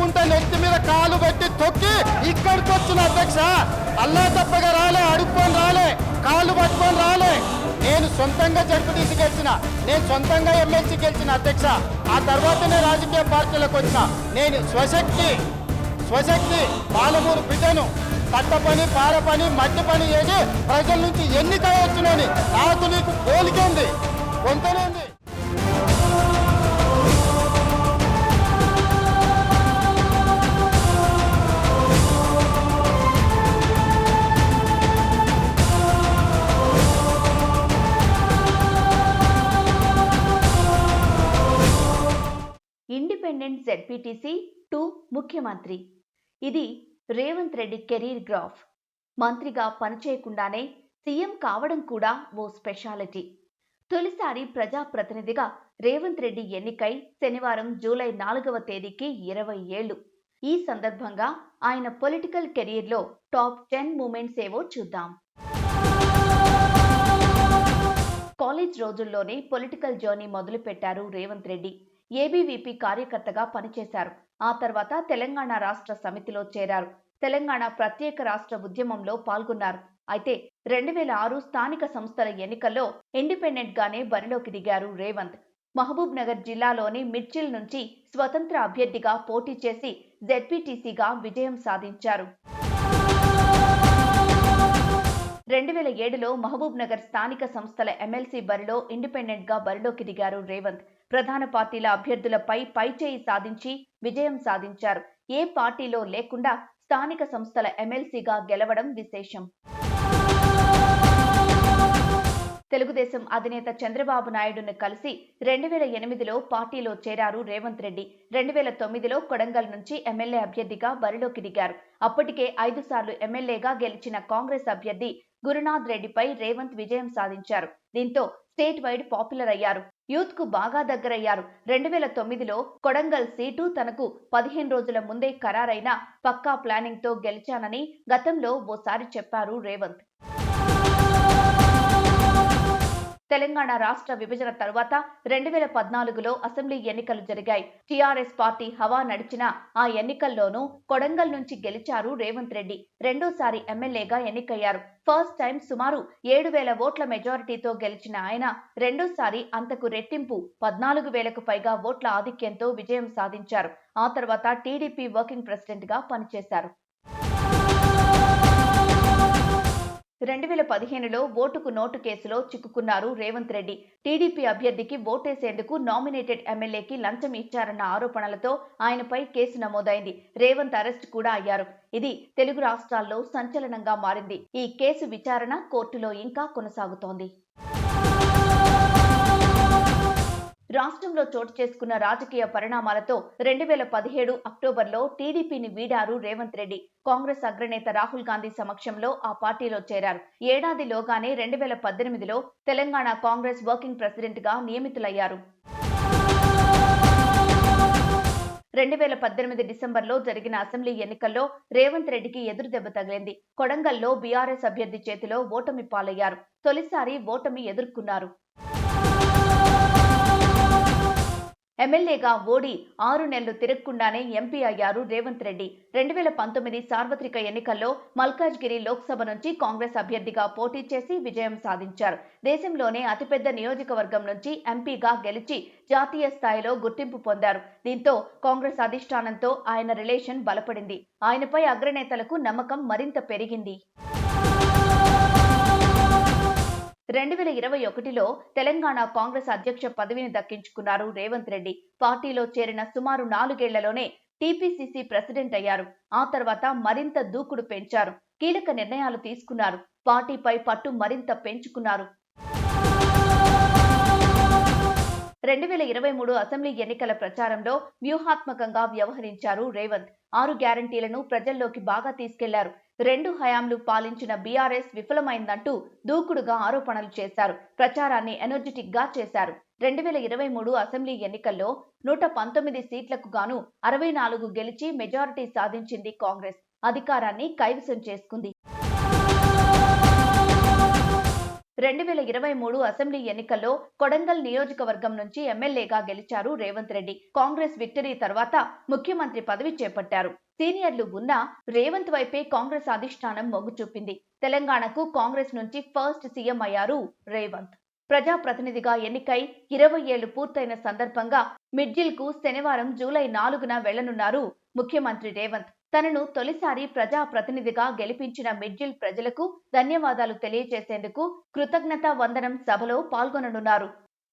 లేకుంటే నెత్తి మీద కాలు పెట్టి తొక్కి ఇక్కడికి వచ్చిన అధ్యక్ష. అల్లా తప్పగా రాలే, అడుక్కొని రాలే, కాళ్ళు పట్టుకొని రాలే. నేను సొంతంగా జడ్పీటీసీ గెలిచిన, నేను సొంతంగా ఎమ్మెల్సీ గెలిచిన అధ్యక్ష. ఆ తర్వాతనే రాజకీయ పార్టీలకు వచ్చిన. నేను స్వశక్తి పాలమూరు బిడ్డను. కట్ట పని, పార పని, మట్టి పని చేసి ప్రజల నుంచి ఎన్నిక వచ్చినని నాకు నీకు పోలికేంది, కొంతనేంది. ఇండిపెండెంట్ జెడ్పీటీసీ టు ముఖ్యమంత్రి. ఇది రేవంత్ రెడ్డి కెరీర్ గ్రాఫ్. మంత్రిగా పనిచేయకుండానే సీఎం కావడం కూడా ఓ స్పెషాలిటీ. తొలిసారి ప్రజాప్రతినిధిగా రేవంత్ రెడ్డి ఎన్నికై శనివారం జూలై 4వ తేదీకి 20 ఏళ్లు. ఈ సందర్భంగా ఆయన పొలిటికల్ కెరీర్లో టాప్ 10 మూమెంట్స్ ఏవో చూద్దాం. కాలేజ్ రోజుల్లోనే పొలిటికల్ జర్నీ మొదలుపెట్టారు రేవంత్ రెడ్డి. ఏబీవీపీ కార్యకర్తగా పనిచేశారు. ఆ తర్వాత తెలంగాణ రాష్ట్ర సమితిలో చేరారు. తెలంగాణ ప్రత్యేక రాష్ట్ర ఉద్యమంలో పాల్గొన్నారు. అయితే 2006 స్థానిక సంస్థల ఎన్నికల్లో ఇండిపెండెంట్ గానే బరిలోకి దిగారు రేవంత్. మహబూబ్ నగర్ జిల్లాలోని మిర్చిల్ నుంచి స్వతంత్ర అభ్యర్థిగా పోటీ చేసి జెడ్పీటీసీగా విజయం సాధించారు. 2007లో మహబూబ్ నగర్ స్థానిక సంస్థల ఎమ్మెల్సీ బరిలో ఇండిపెండెంట్ గా బరిలోకి దిగారు రేవంత్. ప్రధాన పార్టీల అభ్యర్థులపై పైచేయి సాధించి విజయం సాధించారు. ఏ పార్టీలో లేకుండా స్థానిక సంస్థల ఎమ్మెల్సీగా గెలవడం విశేషం. తెలుగుదేశం అధినేత చంద్రబాబు నాయుడును కలిసి 2008లో పార్టీలో చేరారు రేవంత్ రెడ్డి. 2009లో కొడంగల్ నుంచి ఎమ్మెల్యే అభ్యర్థిగా బరిలోకి దిగారు. అప్పటికే 5 సార్లు ఎమ్మెల్యేగా గెలిచిన కాంగ్రెస్ అభ్యర్థి గురునాథ్ రెడ్డిపై రేవంత్ విజయం సాధించారు. దీంతో స్టేట్ వైడ్ పాపులర్ అయ్యారు. యూత్ కు బాగా దగ్గరయ్యారు. 2009లో కొడంగల్ సీటు తనకు 15 రోజుల ముందే ఖరారైన పక్కా ప్లానింగ్ తో గెలిచానని గతంలో ఓసారి చెప్పారు రేవంత్. తెలంగాణ రాష్ట్ర విభజన తర్వాత 2014లో అసెంబ్లీ ఎన్నికలు జరిగాయి. టీఆర్ఎస్ పార్టీ హవా నడిచిన ఆ ఎన్నికల్లోనూ కొడంగల్ నుంచి గెలిచారు రేవంత్ రెడ్డి. రెండోసారి ఎమ్మెల్యేగా ఎన్నికయ్యారు. ఫస్ట్ టైం సుమారు 7,000 ఓట్ల మెజారిటీతో గెలిచిన ఆయన రెండోసారి అంతకు రెట్టింపు 14,000కు పైగా ఓట్ల ఆధిక్యంతో విజయం సాధించారు. ఆ తర్వాత టీడీపీ వర్కింగ్ ప్రెసిడెంట్ గా పనిచేశారు. 2015లో ఓటుకు నోటు కేసులో చిక్కుకున్నారు రేవంత్ రెడ్డి. టీడీపీ అభ్యర్థికి ఓటేసేందుకు నామినేటెడ్ ఎమ్మెల్యేకి లంచం ఇచ్చారన్న ఆరోపణలతో ఆయనపై కేసు నమోదైంది. రేవంత్ అరెస్ట్ కూడా అయ్యారు. ఇది తెలుగు రాష్ట్రాల్లో సంచలనంగా మారింది. ఈ కేసు విచారణ కోర్టులో ఇంకా కొనసాగుతోంది. రాష్ట్రంలో చోటు చేసుకున్న రాజకీయ పరిణామాలతో 2017 అక్టోబర్లో టీడీపీని వీడారు రేవంత్ రెడ్డి. కాంగ్రెస్ అగ్రనేత రాహుల్ గాంధీ సమక్షంలో ఆ పార్టీలో చేరారు. ఏడాదిలోగానే 2018లో తెలంగాణ కాంగ్రెస్ వర్కింగ్ ప్రెసిడెంట్ గా నియమితులయ్యారు. 2018 డిసెంబర్లో జరిగిన అసెంబ్లీ ఎన్నికల్లో రేవంత్ రెడ్డికి ఎదురుదెబ్బ తగిలింది. కొడంగల్లో బీఆర్ఎస్ అభ్యర్థి చేతిలో ఓటమి పాలయ్యారు. తొలిసారి ఓటమి ఎదుర్కొన్నారు. ఎమ్మెల్యేగా ఓడి 6 నెలలు తిరగకుండానే ఎంపీ అయ్యారు రేవంత్ రెడ్డి. 2019 సార్వత్రిక ఎన్నికల్లో మల్కాజ్గిరి లోక్సభ నుంచి కాంగ్రెస్ అభ్యర్థిగా పోటీ చేసి విజయం సాధించారు. దేశంలోనే అతిపెద్ద నియోజకవర్గం నుంచి ఎంపీగా గెలిచి జాతీయ స్థాయిలో గుర్తింపు పొందారు. దీంతో కాంగ్రెస్ అధిష్టానంతో ఆయన రిలేషన్ బలపడింది. ఆయనపై అగ్రనేతలకు నమ్మకం మరింత పెరిగింది. 2021లో తెలంగాణ కాంగ్రెస్ అధ్యక్ష పదవిని దక్కించుకున్నారు రేవంత్ రెడ్డి. పార్టీలో చేరిన సుమారు 4 ఏళ్లలోనే టీపీసీసీ ప్రెసిడెంట్ అయ్యారు. ఆ తర్వాత మరింత దూకుడు పెంచారు. కీలక నిర్ణయాలు తీసుకున్నారు. పార్టీపై పట్టు మరింత పెంచుకున్నారు. 2023 అసెంబ్లీ ఎన్నికల ప్రచారంలో వ్యూహాత్మకంగా వ్యవహరించారు రేవంత్. 6 గ్యారంటీలను ప్రజల్లోకి బాగా తీసుకెళ్లారు. 2 హయాంలు పాలించిన బీఆర్ఎస్ విఫలమైందంటూ దూకుడుగా ఆరోపణలు చేశారు. ప్రచారాన్ని ఎనర్జెటిక్ గా చేశారు. 2023 అసెంబ్లీ ఎన్నికల్లో 119 సీట్లకు గాను 64 గెలిచి మెజారిటీ సాధించింది కాంగ్రెస్. అధికారాన్ని కైవసం చేసుకుంది. 2023 అసెంబ్లీ ఎన్నికల్లో కొడంగల్ నియోజకవర్గం నుంచి ఎమ్మెల్యేగా గెలిచారు రేవంత్ రెడ్డి. కాంగ్రెస్ విక్టరీ తర్వాత ముఖ్యమంత్రి పదవి చేపట్టారు. సీనియర్లు ఉన్నా రేవంత్ వైపే కాంగ్రెస్ అధిష్టానం మొగ్గు చూపింది. తెలంగాణకు కాంగ్రెస్ నుంచి ఫస్ట్ సీఎం అయ్యారు రేవంత్. ప్రజాప్రతినిధిగా ఎన్నికై 20 ఏళ్లు పూర్తయిన సందర్భంగా మిడ్జిల్కు శనివారం జూలై 4న వెళ్లనున్నారు ముఖ్యమంత్రి రేవంత్. తనను తొలిసారి ప్రజాప్రతినిధిగా గెలిపించిన మిడ్జిల్ ప్రజలకు ధన్యవాదాలు తెలియజేసేందుకు కృతజ్ఞతా వందనం సభలో పాల్గొననున్నారు.